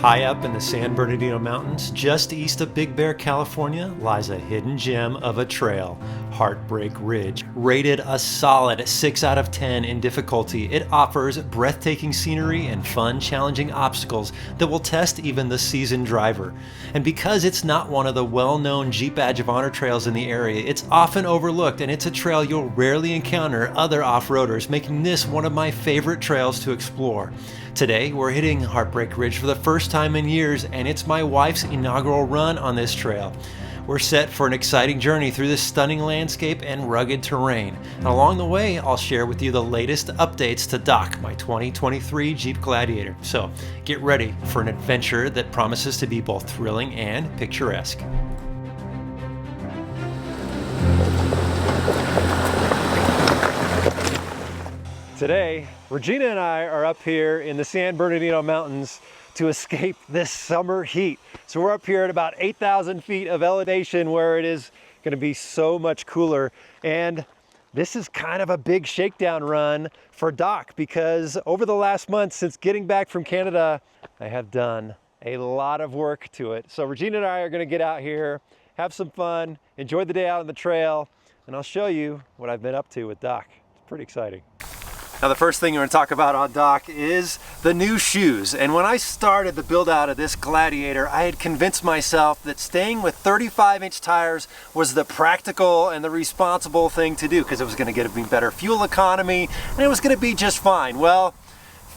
High up in the San Bernardino Mountains, just east of Big Bear, California, lies a hidden gem of a trail, Heartbreak Ridge. Rated a solid 6 out of 10 in difficulty, it offers breathtaking scenery and fun, challenging obstacles that will test even the seasoned driver. And because it's not one of the well-known Jeep Badge of Honor trails in the area, it's often overlooked, and it's a trail you'll rarely encounter other off-roaders, making this one of my favorite trails to explore. Today, we're hitting Heartbreak Ridge for the first time in years, and it's my wife's inaugural run on this trail. We're set for an exciting journey through this stunning landscape and rugged terrain. And along the way, I'll share with you the latest updates to Doc, my 2023 Jeep Gladiator. So get ready for an adventure that promises to be both thrilling and picturesque. Today, Regina and I are up here in the San Bernardino Mountains to escape this summer heat. So we're up here at about 8,000 feet of elevation where it is going to be so much cooler. And this is kind of a big shakedown run for Doc because over the last month since getting back from Canada, I have done a lot of work to it. So Regina and I are going to get out here, have some fun, enjoy the day out on the trail, and I'll show you what I've been up to with Doc. It's pretty exciting. Now the first thing we're going to talk about on Doc is the new shoes. And when I started the build out of this Gladiator, I had convinced myself that staying with 35-inch tires was the practical and the responsible thing to do because it was going to get me better fuel economy and it was going to be just fine. Well,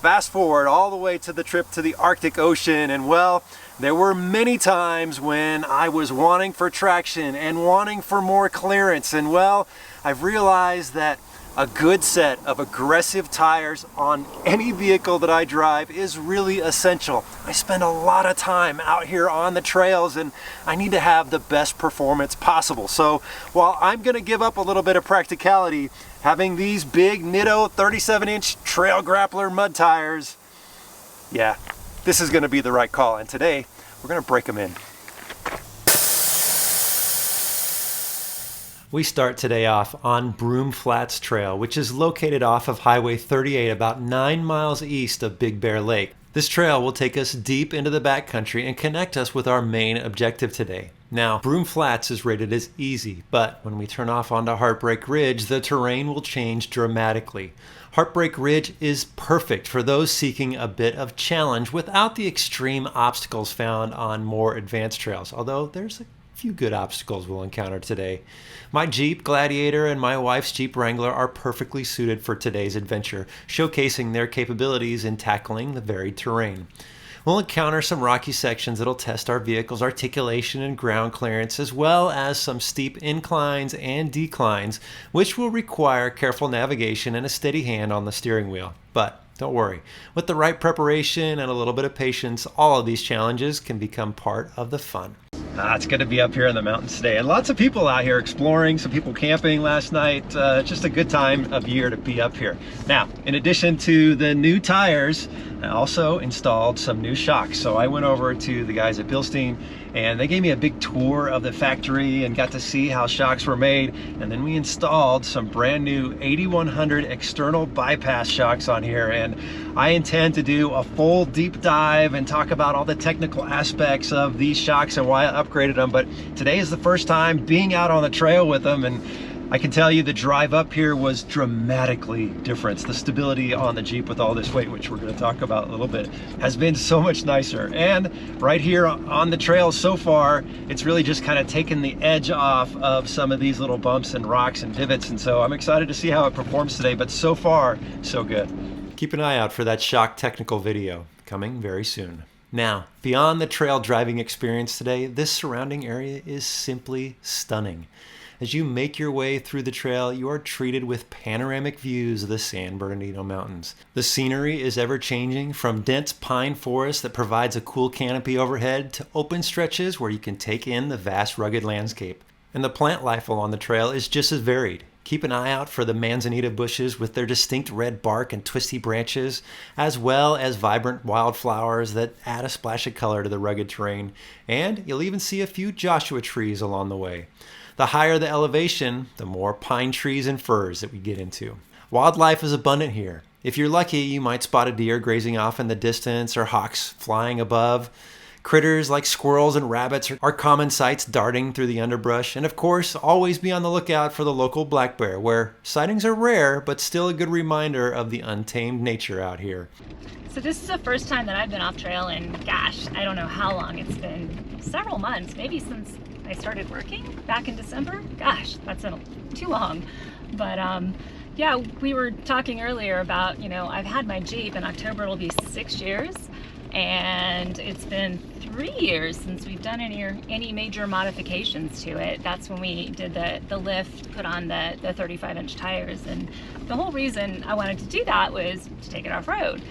fast forward all the way to the trip to the Arctic Ocean, and well, there were many times when I was wanting for traction and wanting for more clearance, and well, I've realized that a good set of aggressive tires on any vehicle that I drive is really essential. I spend a lot of time out here on the trails and I need to have the best performance possible. So while I'm going to give up a little bit of practicality, having these big Nitto 37-inch Trail Grappler mud tires, yeah, this is going to be the right call. And today we're going to break them in. We start today off on Broom Flats Trail, which is located off of Highway 38 about 9 miles east of Big Bear Lake. This trail will take us deep into the backcountry and connect us with our main objective today. Now, Broom Flats is rated as easy, but when we turn off onto Heartbreak Ridge, the terrain will change dramatically. Heartbreak Ridge is perfect for those seeking a bit of challenge without the extreme obstacles found on more advanced trails, although there's a few good obstacles we'll encounter today. My Jeep Gladiator and my wife's Jeep Wrangler are perfectly suited for today's adventure, showcasing their capabilities in tackling the varied terrain. We'll encounter some rocky sections that'll test our vehicle's articulation and ground clearance, as well as some steep inclines and declines, which will require careful navigation and a steady hand on the steering wheel. But don't worry, with the right preparation and a little bit of patience, all of these challenges can become part of the fun. It's good to be up here in the mountains today, and lots of people out here exploring, some people camping last night. Just a good time of year to be up here. Now, in addition to the new tires, I also installed some new shocks. So I went over to the guys at Bilstein and they gave me a big tour of the factory and got to see how shocks were made. And then we installed some brand new 8100 external bypass shocks on here. And I intend to do a full deep dive and talk about all the technical aspects of these shocks and why I upgraded them. But today is the first time being out on the trail with them, and I can tell you the drive up here was dramatically different. The stability on the Jeep with all this weight, which we're going to talk about a little bit, has been so much nicer. And right here on the trail so far, it's really just kind of taken the edge off of some of these little bumps and rocks and divots. And so I'm excited to see how it performs today, but so far, so good. Keep an eye out for that shock technical video coming very soon. Now, beyond the trail driving experience today, this surrounding area is simply stunning. As you make your way through the trail, you are treated with panoramic views of the San Bernardino Mountains. The scenery is ever-changing, from dense pine forest that provides a cool canopy overhead to open stretches where you can take in the vast rugged landscape. And the plant life along the trail is just as varied. Keep an eye out for the manzanita bushes with their distinct red bark and twisty branches, as well as vibrant wildflowers that add a splash of color to the rugged terrain. And you'll even see a few Joshua trees along the way. The higher the elevation, the more pine trees and firs that we get into. Wildlife is abundant here, If you're lucky, you might spot a deer grazing off in the distance or hawks flying above. Critters like squirrels and rabbits are common sights darting through the underbrush. And of course, always be on the lookout for the local black bear, where sightings are rare, but still a good reminder of the untamed nature out here. So this is the first time that I've been off trail in, gosh, I don't know how long. It's been several months, maybe since I started working back in December. Gosh, that's too long. But yeah, we were talking earlier about, I've had my Jeep. In October it'll be 6 years, and it's been 3 years since we've done any major modifications to it. That's when we did the lift, put on the 35-inch tires, and the whole reason I wanted to do that was to take it off-road.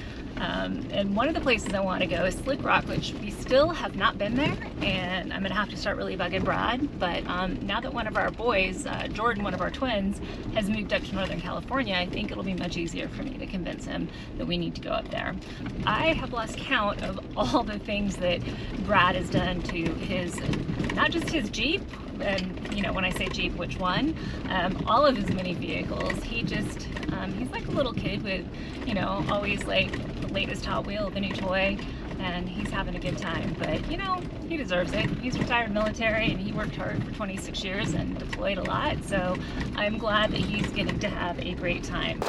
And one of the places I want to go is Slick Rock, which we still have not been there, and I'm going to have to start really bugging Brad. But now that one of our boys, Jordan, one of our twins, has moved up to Northern California, I think it'll be much easier for me to convince him that we need to go up there. I have lost count of all the things that Brad has done to his, not just his Jeep, and when I say Jeep, which one, all of his mini vehicles. He's like a little kid with, always like the latest Hot Wheel, the new toy, and he's having a good time. But he deserves it. He's retired military, and he worked hard for 26 years and deployed a lot, so I'm glad that he's getting to have a great time.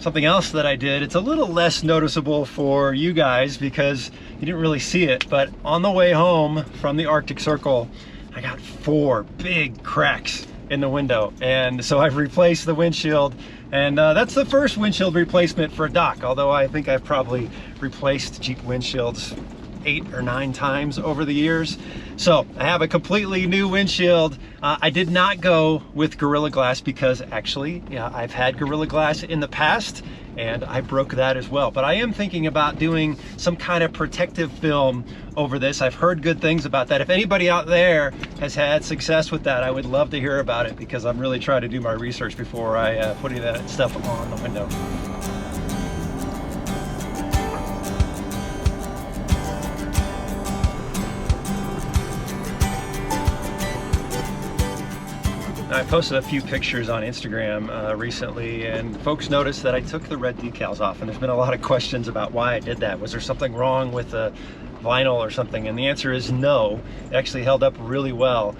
Something else that I did, it's a little less noticeable for you guys because you didn't really see it, but on the way home from the Arctic Circle, I got 4 big cracks in the window. And so I've replaced the windshield, and that's the first windshield replacement for a dock, although I think I've probably replaced Jeep windshields 8 or 9 times over the years. So I have a completely new windshield. I did not go with Gorilla Glass because actually, I've had Gorilla Glass in the past and I broke that as well. But I am thinking about doing some kind of protective film over this. I've heard good things about that. If anybody out there has had success with that, I would love to hear about it because I'm really trying to do my research before I put any of that stuff on the window. I posted a few pictures on Instagram recently, and folks noticed that I took the red decals off, and there's been a lot of questions about why I did that. Was there something wrong with the vinyl or something? And the answer is no. It actually held up really well.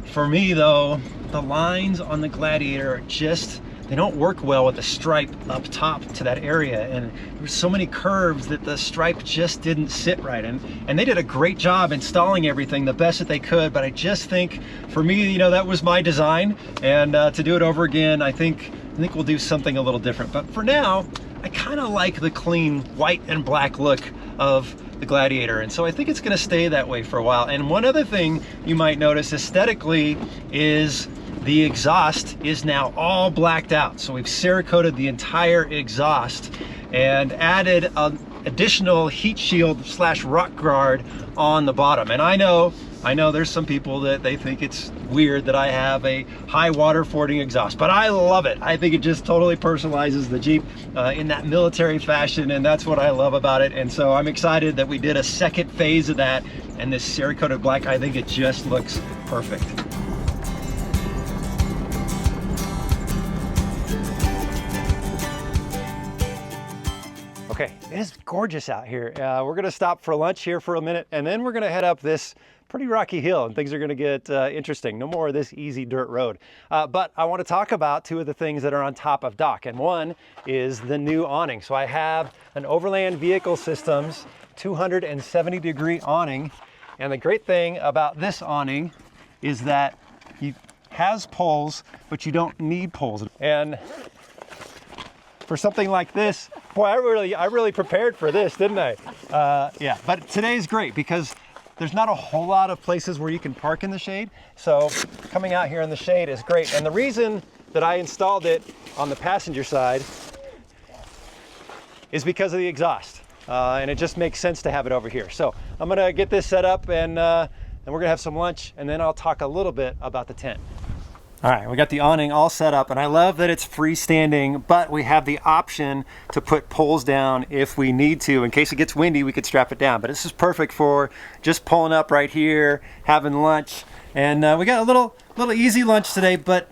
For me though, the lines on the Gladiator are just, they don't work well with the stripe up top to that area, and there were so many curves that the stripe just didn't sit right. And they did a great job installing everything the best that they could, but I just think for me, that was my design, and to do it over again, I think we'll do something a little different. But for now, I kind of like the clean white and black look of the Gladiator, and so I think it's going to stay that way for a while. And one other thing you might notice aesthetically is the exhaust is now all blacked out. So we've Cerakoted the entire exhaust and added an additional heat shield / rock guard on the bottom. And I know there's some people that they think it's weird that I have a high water fording exhaust, but I love it. I think it just totally personalizes the Jeep in that military fashion, and that's what I love about it. And so I'm excited that we did a second phase of that, and this Cerakoted black, I think it just looks perfect. Okay, it is gorgeous out here. We're gonna stop for lunch here for a minute, and then we're gonna head up this pretty rocky hill, and things are gonna get interesting. No more of this easy dirt road. But I wanna talk about 2 of the things that are on top of dock, and one is the new awning. So I have an Overland Vehicle Systems 270-degree awning, and the great thing about this awning is that it has poles, but you don't need poles. And for something like this, boy, I really prepared for this, didn't I? Yeah, but today's great because there's not a whole lot of places where you can park in the shade. So coming out here in the shade is great. And the reason that I installed it on the passenger side is because of the exhaust. And it just makes sense to have it over here. So I'm gonna get this set up, and we're gonna have some lunch, and then I'll talk a little bit about the tent. All right, we got the awning all set up, and I love that it's freestanding, but we have the option to put poles down if we need to. In case it gets windy, we could strap it down, but this is perfect for just pulling up right here, having lunch, And we got a little easy lunch today, but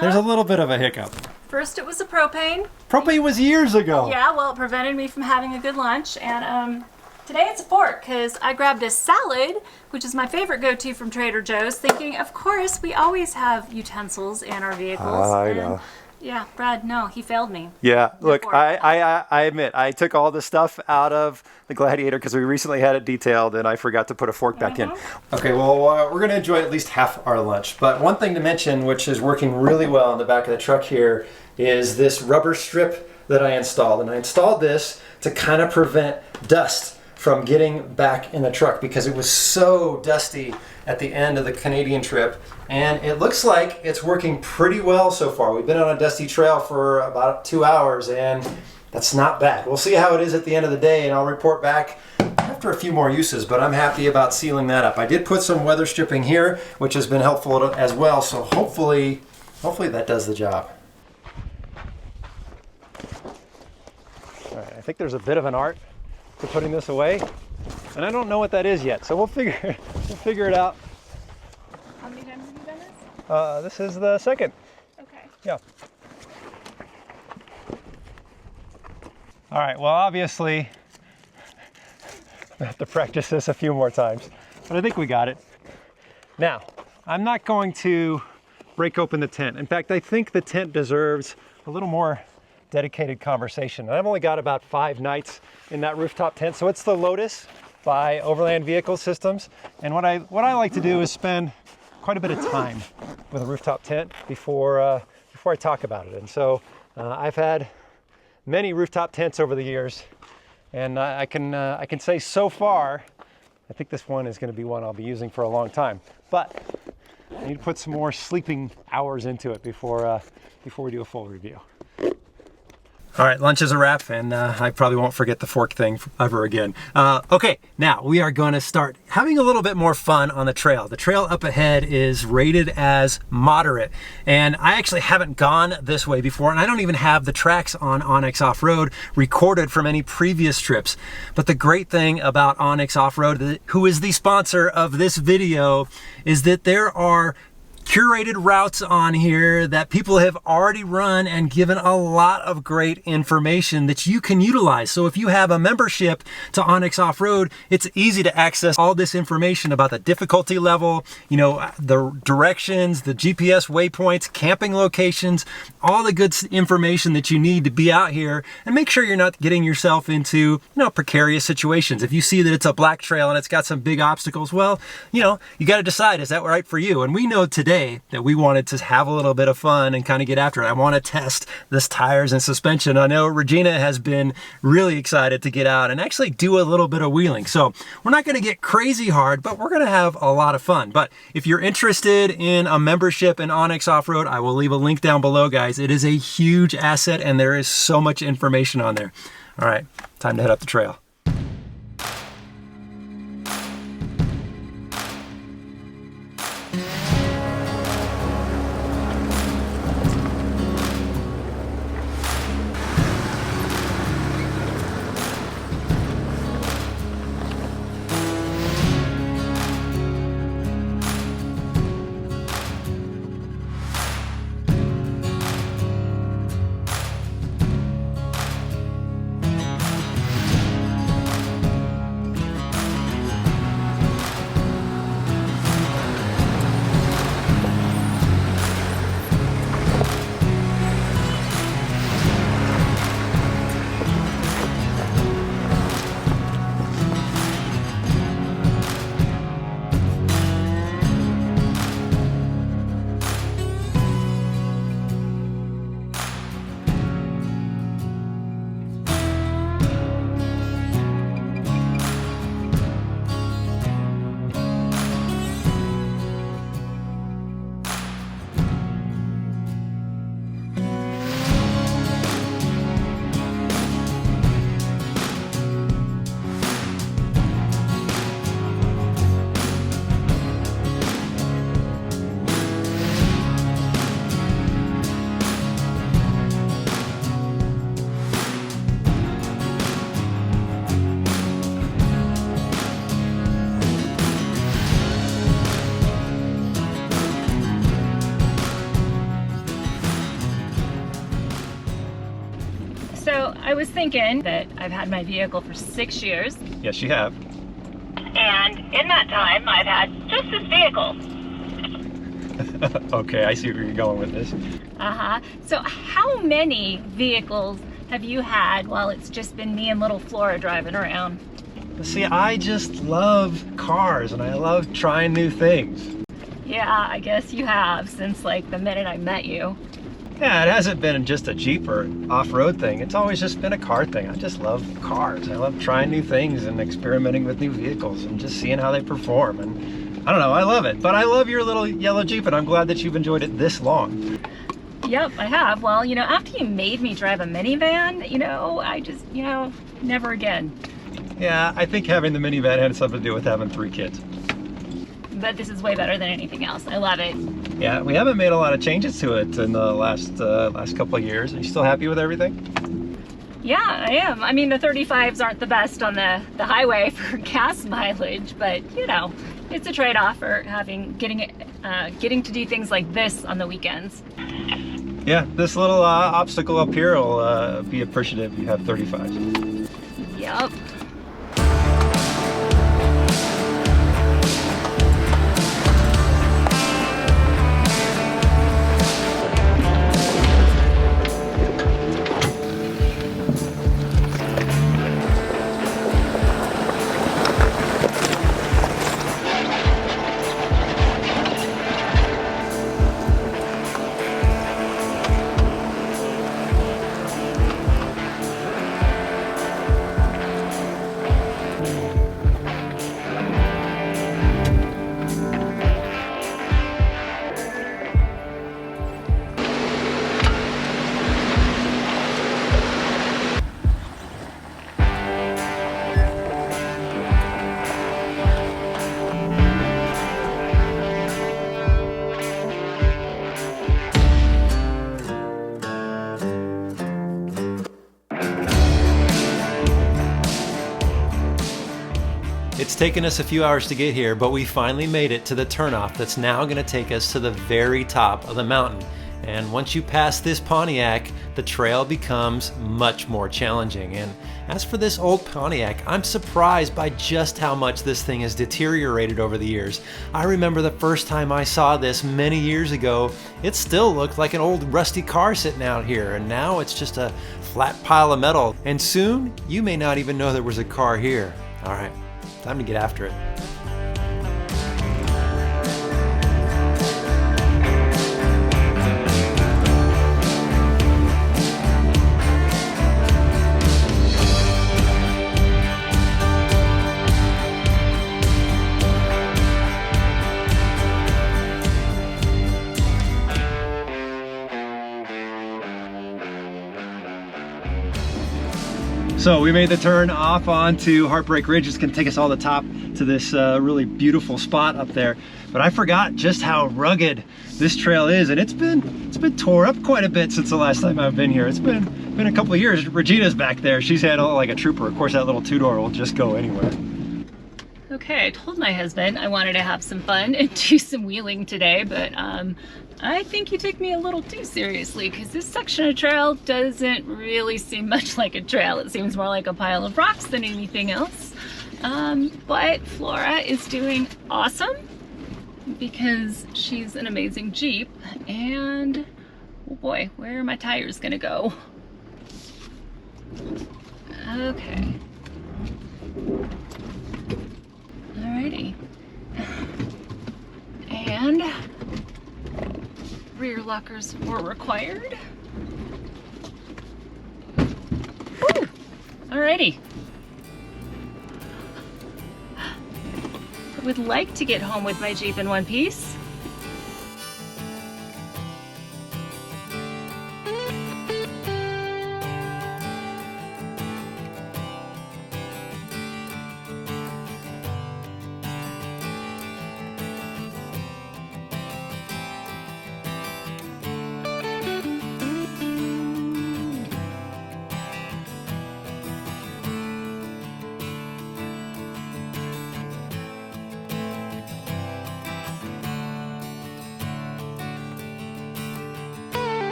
there's a little bit of a hiccup. First it was the propane. Propane was years ago. Yeah, well, it prevented me from having a good lunch. And today it's a fork because I grabbed a salad, which is my favorite go-to from Trader Joe's, thinking, of course, we always have utensils in our vehicles. I know. Yeah, Brad, no, he failed me. Yeah, look, I admit, I took all the stuff out of the Gladiator because we recently had it detailed and I forgot to put a fork back in. Okay, well, we're going to enjoy at least half our lunch. But one thing to mention, which is working really well in the back of the truck here, is this rubber strip that I installed. And I installed this to kind of prevent dust from getting back in the truck because it was so dusty at the end of the Canadian trip. And it looks like it's working pretty well so far. We've been on a dusty trail for about 2 hours and that's not bad. We'll see how it is at the end of the day and I'll report back after a few more uses, but I'm happy about sealing that up. I did put some weather stripping here, which has been helpful as well, so hopefully that does the job. All right, I think there's a bit of an art to putting this away, and I don't know what that is yet, so we'll figure it out. How many times have you done this? This is the second. Okay. Yeah. All right, well, obviously, I have to practice this a few more times, but I think we got it. Now, I'm not going to break open the tent. In fact, I think the tent deserves a little more dedicated conversation. And I've only got about 5 nights in that rooftop tent. So it's the Lotus by Overland Vehicle Systems. And what I like to do is spend quite a bit of time with a rooftop tent before I talk about it. And so I've had many rooftop tents over the years, and I can say so far, I think this one is going to be one I'll be using for a long time. But I need to put some more sleeping hours into it before we do a full review. All right, lunch is a wrap, and I probably won't forget the fork thing ever again. Okay, now we are going to start having a little bit more fun on the trail. The trail up ahead is rated as moderate, and I actually haven't gone this way before, and I don't even have the tracks on Onyx Off-Road recorded from any previous trips. But the great thing about Onyx Off-Road, who is the sponsor of this video, is that there are curated routes on here that people have already run and given a lot of great information that you can utilize. So if you have a membership to Onyx Off-Road, it's easy to access all this information about the difficulty level, you know, the directions, the GPS waypoints, camping locations, all the good information that you need to be out here and make sure you're not getting yourself into, you know, precarious situations. If you see that it's a black trail and it's got some big obstacles, well, you know, you got to decide, is that right for you? And we know today that we wanted to have a little bit of fun and kind of get after it. I want to test this tires and suspension. I know Regina has been really excited to get out and actually do a little bit of wheeling. So we're not going to get crazy hard, but we're going to have a lot of fun. But if you're interested in a membership in Onyx Off-Road, I will leave a link down below, guys. It is a huge asset and there is so much information on there. All right, time to head up the trail. I was thinking that I've had my vehicle for 6 years. Yes, you have. And in that time, I've had just this vehicle. Okay, I see where you're going with this. So how many vehicles have you had while it's just been me and little Flora driving around? See, I just love cars and I love trying new things. Yeah, I guess you have since like the minute I met you. Yeah, it hasn't been just a Jeep or off-road thing. It's always just been a car thing. I just love cars. I love trying new things and experimenting with new vehicles and just seeing how they perform. And I don't know, I love it. But I love your little yellow Jeep and I'm glad that you've enjoyed it this long. Yep, I have. Well, after you made me drive a minivan, I just, never again. Yeah, I think having the minivan had something to do with having 3 kids. But this is way better than anything else. I love it. Yeah, we haven't made a lot of changes to it in the last couple of years. Are you still happy with everything? Yeah, I am. I mean, the 35s aren't the best on the highway for gas mileage, but it's a trade-off for getting to do things like this on the weekends. Yeah, this little obstacle up here will be appreciative you have 35s. Yep. It's taken us a few hours to get here, but we finally made it to the turnoff that's now going to take us to the very top of the mountain. And once you pass this Pontiac, the trail becomes much more challenging. And as for this old Pontiac, I'm surprised by just how much this thing has deteriorated over the years. I remember the first time I saw this many years ago, it still looked like an old rusty car sitting out here, and now it's just a flat pile of metal. And soon, you may not even know there was a car here. All right, time to get after it. So we made the turn off onto Heartbreak Ridge. It's gonna take us all the top to this really beautiful spot up there. But I forgot just how rugged this trail is, and it's been tore up quite a bit since the last time I've been here. It's been a couple of years. Regina's back there. She's had like a trooper. Of course, that little two-door will just go anywhere. Okay, I told my husband I wanted to have some fun and do some wheeling today, but I think he took me a little too seriously, because this section of trail doesn't really seem much like a trail. It seems more like a pile of rocks than anything else. But Flora is doing awesome because she's an amazing Jeep, and oh boy, where are my tires gonna go? Okay. Alrighty. And rear lockers were required. Woo! Alrighty. I would like to get home with my Jeep in one piece.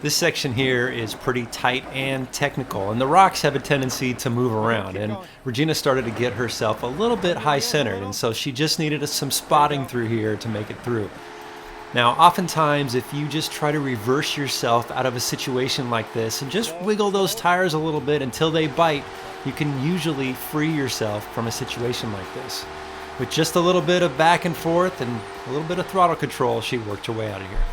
This section here is pretty tight and technical, and the rocks have a tendency to move around, and Regina started to get herself a little bit high-centered, and so she just needed some spotting through here to make it through. Now, oftentimes, if you just try to reverse yourself out of a situation like this and just wiggle those tires a little bit until they bite, you can usually free yourself from a situation like this. With just a little bit of back and forth and a little bit of throttle control, she worked her way out of here.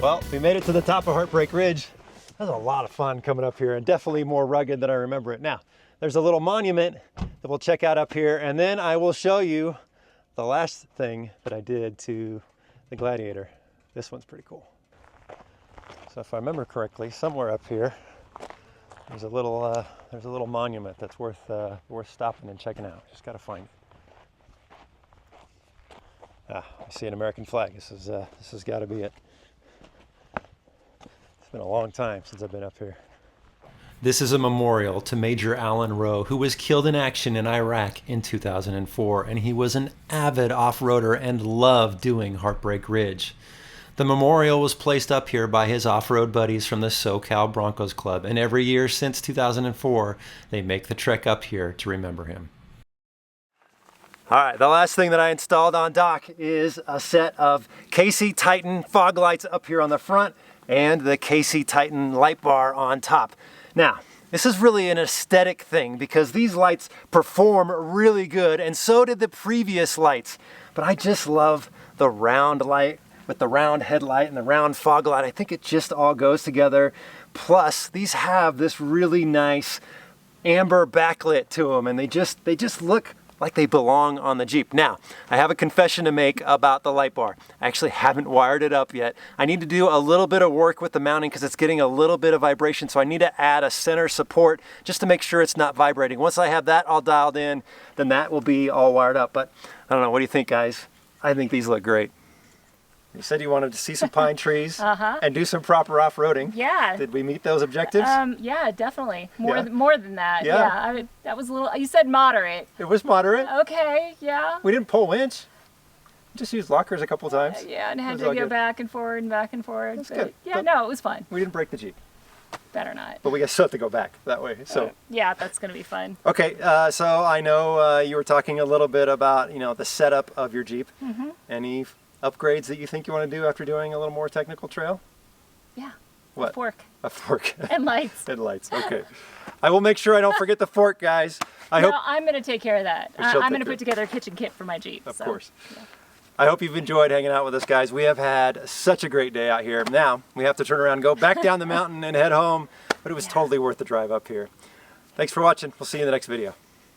Well, we made it to the top of Heartbreak Ridge. That was a lot of fun coming up here, and definitely more rugged than I remember it. Now, there's a little monument that we'll check out up here, and then I will show you the last thing that I did to the Gladiator. This one's pretty cool. So if I remember correctly, somewhere up here, there's a little monument that's worth stopping and checking out. Just gotta find it. Ah, I see an American flag. This has got to be it. It's been a long time since I've been up here. This is a memorial to Major Alan Rowe, who was killed in action in Iraq in 2004, and he was an avid off-roader and loved doing Heartbreak Ridge. The memorial was placed up here by his off-road buddies from the SoCal Broncos Club, and every year since 2004, they make the trek up here to remember him. All right, the last thing that I installed on dock is a set of KC Titan fog lights up here on the front and the KC Titan light bar on top. Now, this is really an aesthetic thing because these lights perform really good, and so did the previous lights. But I just love the round light with the round headlight and the round fog light. I think it just all goes together. Plus, these have this really nice amber backlit to them, and they just look like they belong on the Jeep. Now, I have a confession to make about the light bar. I actually haven't wired it up yet. I need to do a little bit of work with the mounting because it's getting a little bit of vibration, so I need to add a center support just to make sure it's not vibrating. Once I have that all dialed in, then that will be all wired up. But I don't know, what do you think, guys? I think these look great. You said you wanted to see some pine trees and do some proper off-roading. Yeah. Did we meet those objectives? Yeah, definitely. More than that. Yeah. That was a little, you said moderate. It was moderate. Okay, yeah. We didn't pull winch. Just used lockers a couple times. Yeah, and had to go back and forward and back and forward. That's good. Yeah, But no, it was fun. we didn't break the Jeep. Better not. But we still have to go back that way. So yeah, that's going to be fun. okay, so I know you were talking a little bit about the setup of your Jeep. Any upgrades that you think you want to do after doing a little more technical trail? Yeah. What? A fork. A fork. And lights. And lights. Okay. I will make sure I don't forget the fork, guys. I hope I'm going to take care of that. She'll I'm take going to care. put together a kitchen kit for my Jeep. Of so, course. yeah. I hope you've enjoyed hanging out with us, guys. We have had such a great day out here. Now we have to turn around and go back down the mountain and head home, but it was totally worth the drive up here. Thanks for watching. We'll see you in the next video.